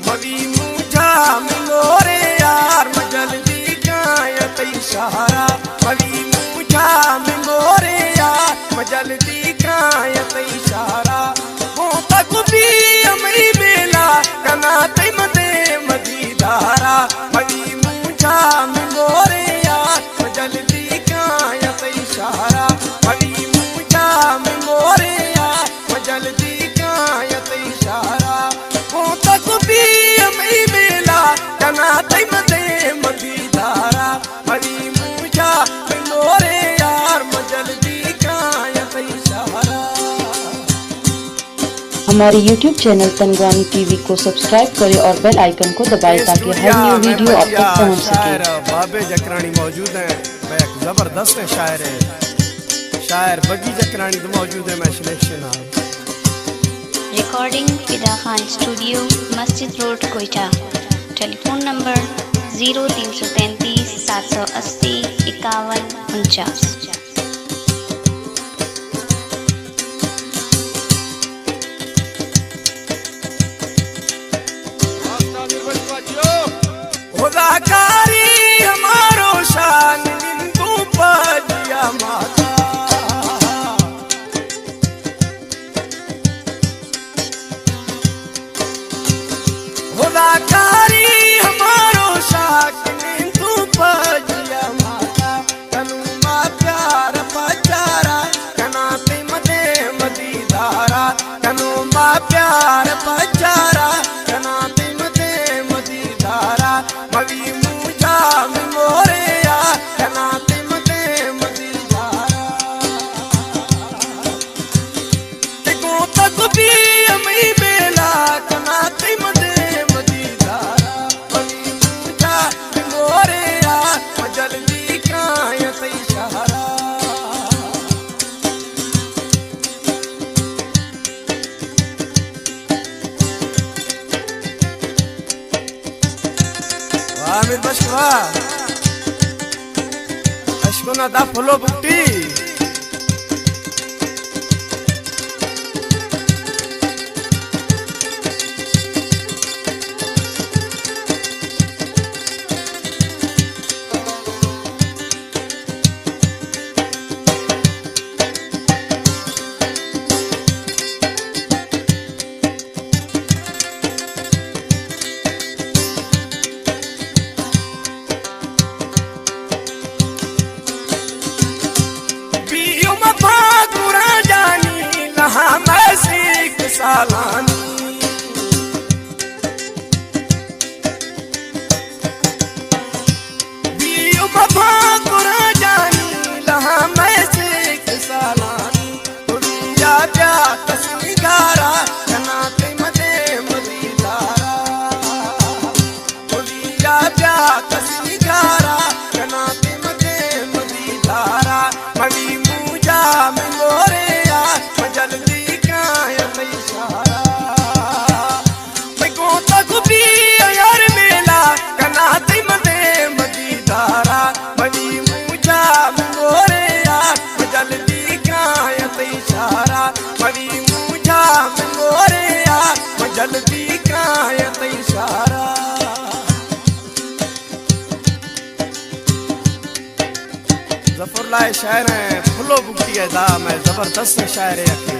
मवी मुझा मिलोरे यार मजल्दी कायत इशारा मवी मुझा मिलोरे यार मजल्दी कायत इशारा वो तक भी अमरी मेला कना ते मदे मदीदारा मवी मुझा मिलोरे यार मजल्दी कायत इशारा मवी मुझा मिलोरे यार मजल्दी कायत इशारा वो तक भी अमरी मेला कना ते मदे मदीदारा मवी मुझा मिलोरे यार मजल्दी कायत इशारा। हमारे YouTube चैनल तनवानी टीवी को सब्सक्राइब करें और बेल आइकन को दबाएं ताकि हर न्यू वीडियो आप तक पहुंच सके। बाबे जकरानी मौजूद हैं, मैं एक जबरदस्त शायर है, शायर बगी जकरानी तो मौजूद है। मैं selection recording Fida Khan studio, Masjid road, Quetta. Telephone number 0333 780 5149। खुदाकारी हमारो शान निंदू पजिया माता खुदाकारी हमारो शान निंदू पजिया माता कनु मा प्यार पचारा कना ते मदे मदीदारा कनु मा प्यार पचारा कना ते मदे मदीदारा मवी मुझा मिलोरे यार कना ते मदे मदीदारा देखो तक भी अमी बेला कना ते मदे मदीदारा मवी मुझा मिलोरे यार मजल्दी कायत इशारा। आमिर बशवा अशकुना दा फलो बुट्टी सालानी बियो बफा कुरा जानी लहा मैं से सालानी तुरिया प्या तस्वीगारा कना ते मदे मदीदारा तुरिया प्या तस्वीगारा कना ते मदे मदीदारा मवी मुझा मिलोरे यार मजल्दी कायत इशारा मैं को तक भी यार मेला कना ते मदे मदीदारा मवी मुझा मिलोरे यार मजल्दी कायत इशारा मवी मुझा मिलोरे यार मजल्दी कायत इशारा। जफरुल्लाह शायर है, फुलो बुकती है दा मैं जबरदस्त शायर है।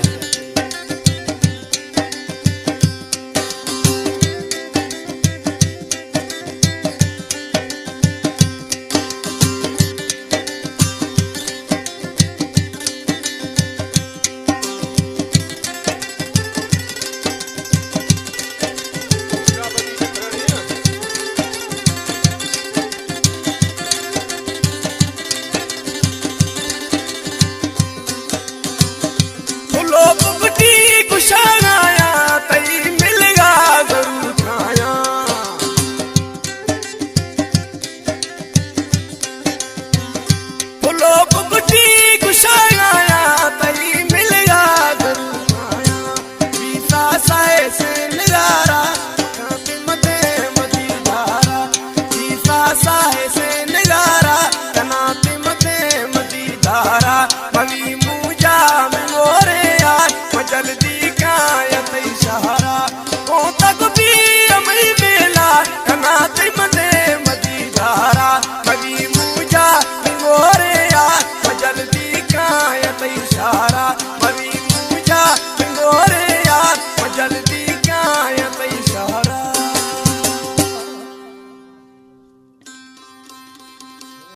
फुलो